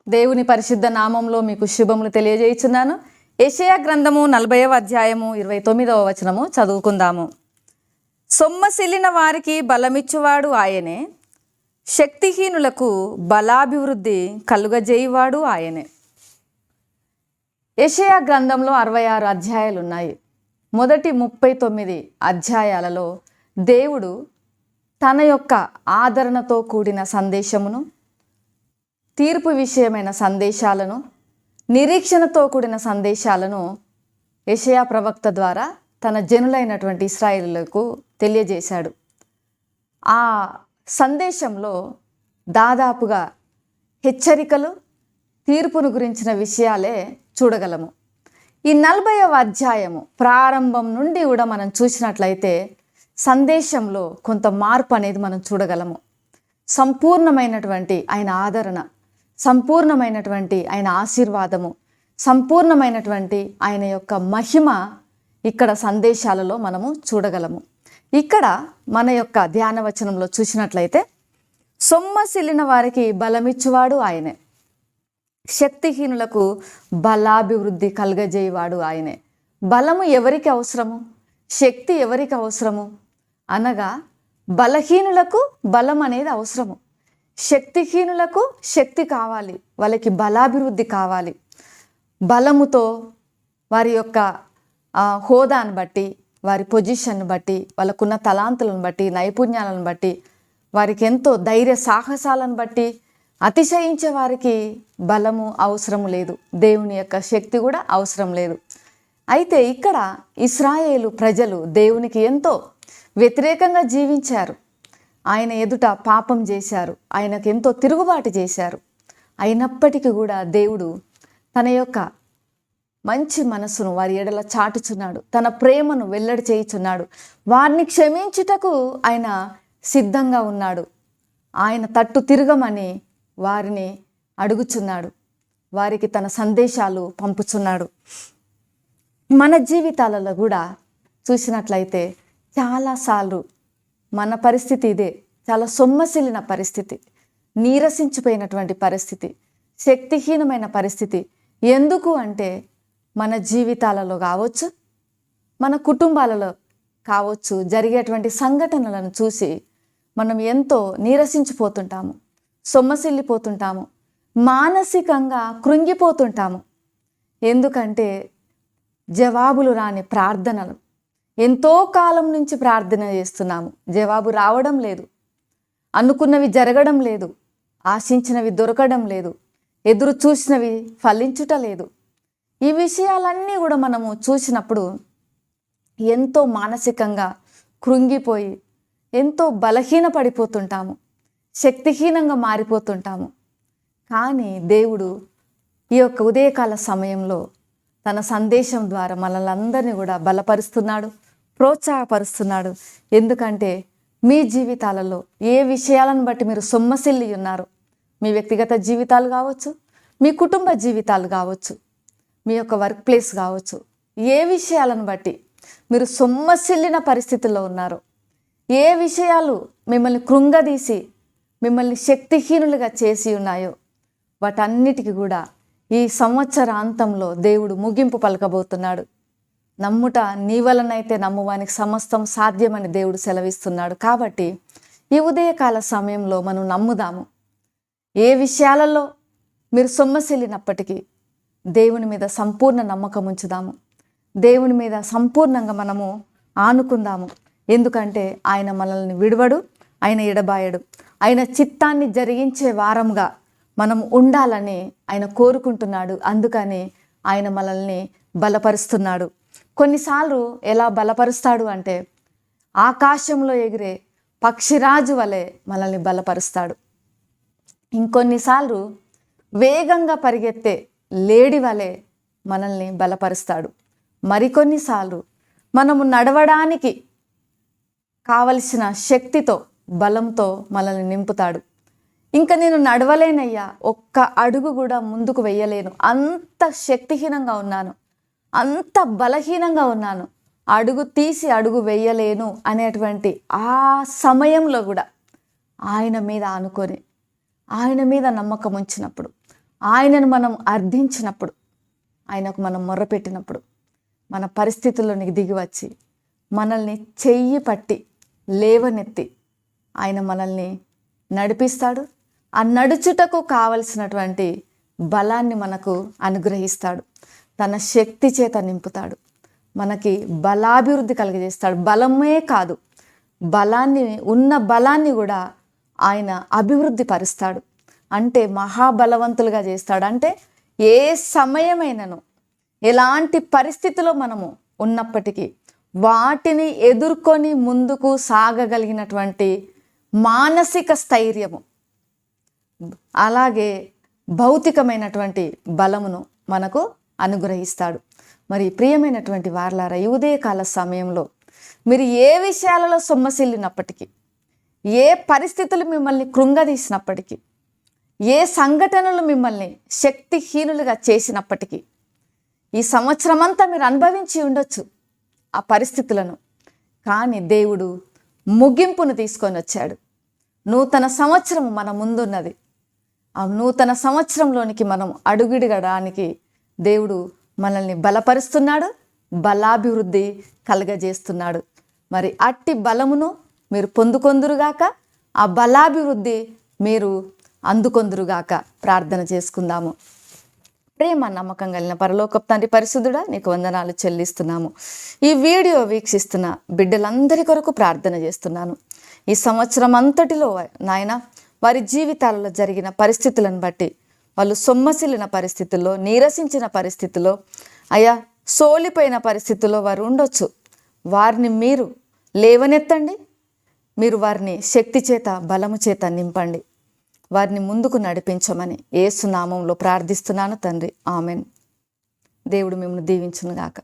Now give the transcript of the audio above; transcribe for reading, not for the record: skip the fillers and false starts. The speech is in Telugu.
దేవుని పరిశుద్ధ నామంలో మీకు శుభములు తెలియజేయుచున్నాను. యెషయా గ్రంథము 40వ అధ్యాయము 29వ వచనము చదువుకుందాము. సొమ్మసిల్లిన వారికి బలమిచ్చువాడు ఆయనే, శక్తిహీనులకు బలాభివృద్ధి కలుగజేయువాడు ఆయనే. యెషయా గ్రంథంలో 66 అధ్యాయాలు ఉన్నాయి. మొదటి 39 అధ్యాయాలలో దేవుడు తన యొక్క ఆదరణతో కూడిన సందేశమును, తీర్పు విషయమైన సందేశాలను, నిరీక్షణతో కూడిన సందేశాలను యెషయా ప్రవక్త ద్వారా తన జనులైనటువంటి ఇశ్రాయేలులకు తెలియజేశాడు. ఆ సందేశంలో దాదాపుగా హెచ్చరికలు, తీర్పును గురించిన విషయాలే చూడగలము. ఈ 40వ అధ్యాయము ప్రారంభం నుండి కూడా మనం చూసినట్లయితే సందేశంలో కొంత మార్పు అనేది మనం చూడగలము. సంపూర్ణమైనటువంటి ఆయన ఆదరణ, సంపూర్ణమైనటువంటి ఆయన ఆశీర్వాదము, సంపూర్ణమైనటువంటి ఆయన యొక్క మహిమ ఇక్కడ సందేశాలలో మనము చూడగలము. ఇక్కడ మన యొక్క ధ్యానవచనంలో చూసినట్లయితే సొమ్మసిల్లిన వారికి బలమిచ్చువాడు ఆయనే, శక్తిహీనులకు బలాభివృద్ధి కలుగజేయువాడు ఆయనే. బలము ఎవరికి అవసరము? శక్తి ఎవరికి అవసరము? అనగా బలహీనులకు బలం అనేది అవసరము. శక్తిహీనులకు శక్తి కావాలి, వాళ్ళకి బలాభివృద్ధి కావాలి. బలముతో వారి యొక్క హోదాను బట్టి, వారి పొజిషన్ను బట్టి, వాళ్ళకున్న తలాంతులను బట్టి, నైపుణ్యాలను బట్టి, వారికి ఎంతో ధైర్య సాహసాలను బట్టి అతిశయించే వారికి బలము అవసరం లేదు, దేవుని యొక్క శక్తి కూడా అవసరం లేదు. అయితే ఇక్కడ ఇశ్రాయేలు ప్రజలు దేవునికి ఎంతో వ్యతిరేకంగా జీవించారు. ఆయన ఎదుట పాపం చేశారు, ఆయనకు ఎంతో తిరుగుబాటు చేశారు. అయినప్పటికీ కూడా దేవుడు తన యొక్క మంచి మనసును వారి ఎడల చాటుచున్నాడు, తన ప్రేమను వెల్లడి చేయుచున్నాడు. వారిని క్షమించుటకు ఆయన సిద్ధంగా ఉన్నాడు. ఆయన తట్టు తిరగమని వారిని అడుగుచున్నాడు, వారికి తన సందేశాలు పంపుచున్నాడు. మన జీవితాలలో కూడా చూసినట్లయితే చాలాసార్లు మన పరిస్థితి ఇదే. చాలా సొమ్మసిల్లిన పరిస్థితి, నీరసించిపోయినటువంటి పరిస్థితి, శక్తిహీనమైన పరిస్థితి. ఎందుకు అంటే మన జీవితాలలో కావచ్చు, మన కుటుంబాలలో కావచ్చు, జరిగేటువంటి సంఘటనలను చూసి మనం ఎంతో నీరసించిపోతుంటాము, సొమ్మసిల్లిపోతుంటాము, మానసికంగా కృంగిపోతుంటాము. ఎందుకంటే జవాబులు రాని ప్రార్థనలు, ఎంతో కాలం నుంచి ప్రార్థన చేస్తున్నాము, జవాబు రావడం లేదు, అనుకున్నవి జరగడం లేదు, ఆశించినవి దొరకడం లేదు, ఎదురు చూసినవి ఫలించుట లేదు. ఈ విషయాలన్నీ కూడా మనము చూసినప్పుడు ఎంతో మానసికంగా కృంగిపోయి ఎంతో బలహీన పడిపోతుంటాము, శక్తిహీనంగా మారిపోతుంటాము. కానీ దేవుడు ఈ యొక్క ఉదయకాల సమయంలో తన సందేశం ద్వారా మనల్ని అందరినీ కూడా బలపరుస్తున్నాడు, ప్రోత్సాహపరుస్తున్నాడు. ఎందుకంటే మీ జీవితాలలో ఏ విషయాలను బట్టి మీరు సొమ్మసిల్లి ఉన్నారు, మీ వ్యక్తిగత జీవితాలు కావచ్చు, మీ కుటుంబ జీవితాలు కావచ్చు, మీ యొక్క వర్క్ ప్లేస్ కావచ్చు, ఏ విషయాలను బట్టి మీరు సొమ్మసిల్లిన పరిస్థితుల్లో ఉన్నారో, ఏ విషయాలు మిమ్మల్ని కృంగదీసి మిమ్మల్ని శక్తిహీనులుగా చేసి ఉన్నాయో, వాటన్నిటికీ కూడా ఈ సంవత్సరాంతంలో దేవుడు ముగింపు పలకబోతున్నాడు. నమ్ముట నీ వలనైతే నమ్మువానికి సమస్తం సాధ్యమని దేవుడు సెలవిస్తున్నాడు. కాబట్టి ఈ ఉదయకాల సమయంలో మనం నమ్ముదాము. ఏ విషయాలలో మీరు సొమ్మసిల్లినప్పటికీ దేవుని మీద సంపూర్ణ నమ్మకం ఉంచుదాము, దేవుని మీద సంపూర్ణంగా మనము ఆనుకుందాము. ఎందుకంటే ఆయన మనల్ని విడువడు, ఆయన ఎడబాయడు. ఆయన చిత్తాన్ని జరిగించే వారంగా మనం ఉండాలని ఆయన కోరుకుంటున్నాడు. అందుకని ఆయన మనల్ని బలపరుస్తున్నాడు. కొన్నిసార్లు ఎలా బలపరుస్తాడు అంటే ఆకాశంలో ఎగిరే పక్షిరాజు వలె మనల్ని బలపరుస్తాడు. ఇంకొన్నిసార్లు వేగంగా పరిగెత్తే లేడి వలె మనల్ని బలపరుస్తాడు. మరికొన్నిసార్లు మనము నడవడానికి కావలసిన శక్తితో, బలంతో మనల్ని నింపుతాడు. ఇంకా నేను నడవలేనయ్యా, ఒక్క అడుగు కూడా ముందుకు వెయ్యలేను, అంత శక్తిహీనంగా ఉన్నాను, అంత బలహీనంగా ఉన్నాను, అడుగు తీసి అడుగు వెయ్యలేను అనేటువంటి ఆ సమయంలో కూడా ఆయన మీద ఆనుకొని, ఆయన మీద నమ్మకం ఉంచినప్పుడు, ఆయనను మనం అర్థించినప్పుడు, ఆయనకు మనం మొర్రపెట్టినప్పుడు మన పరిస్థితుల్లోనికి దిగి వచ్చి మనల్ని చెయ్యి పట్టి లేవనెత్తి ఆయన మనల్ని నడిపిస్తాడు. ఆ నడుచుటకు కావలసినటువంటి బలాన్ని మనకు అనుగ్రహిస్తాడు. తన శక్తి చేత నింపుతాడు. మనకి బలాభివృద్ధి కలిగజేస్తాడు. బలమే కాదు, ఉన్న బలాన్ని కూడా ఆయన అభివృద్ధి పరుస్తాడు. అంటే మహాబలవంతులుగా చేస్తాడు. అంటే ఏ సమయమైనను ఎలాంటి పరిస్థితిలో మనము ఉన్నప్పటికీ వాటిని ఎదుర్కొని ముందుకు సాగగలిగినటువంటి మానసిక స్థైర్యము, అలాగే భౌతికమైనటువంటి బలమును మనకు అనుగ్రహిస్తాడు. మరి ప్రియమైనటువంటి వారలారా, ఈ ఉదయకాల సమయంలో మీరు ఏ విషయాలలో సొమ్మసిల్లినప్పటికీ, ఏ పరిస్థితులు మిమ్మల్ని కృంగదీసినప్పటికీ, ఏ సంఘటనలు మిమ్మల్ని శక్తిహీనులుగా చేసినప్పటికీ, ఈ సంవత్సరం అంతా మీరు అనుభవించి ఉండొచ్చు ఆ పరిస్థితులను. కానీ దేవుడు ముగింపును తీసుకొని వచ్చాడు. నూతన సంవత్సరం మన ముందున్నది. ఆ నూతన సంవత్సరంలోనికి మనం అడుగుడడానికి దేవుడు మనల్ని బలపరుస్తున్నాడు, బలాభివృద్ధి కలగజేస్తున్నాడు. మరి అట్టి బలమును మీరు పొందుకొందురుగాక, ఆ బలాభివృద్ధి మీరు అందుకొందురుగాక. ప్రార్థన చేసుకుందాము. ప్రేమ నమ్మకం కలిగిన పరలోకపు తండ్రి పరిశుద్ధుడా, నీకు వందనాలు చెల్లిస్తున్నాము. ఈ వీడియో వీక్షిస్తున్న బిడ్డలందరి కొరకు ప్రార్థన చేస్తున్నాను. ఈ సంవత్సరం అంతటిలో నాయన వారి జీవితాలలో జరిగిన పరిస్థితులను బట్టి, వాళ్ళు సొమ్మసిల్లిన పరిస్థితుల్లో, నీరసించిన పరిస్థితుల్లో, అయా సోలిపోయిన పరిస్థితుల్లో వారు ఉండొచ్చు. వారిని మీరు లేవనెత్తండి. మీరు వారిని శక్తి చేత, బలము చేత నింపండి. వారిని ముందుకు నడిపించమని యేసు నామంలో ప్రార్థిస్తున్నాను తండ్రి. ఆమెన్. దేవుడు మిమ్మల్ని దీవించునుగాక.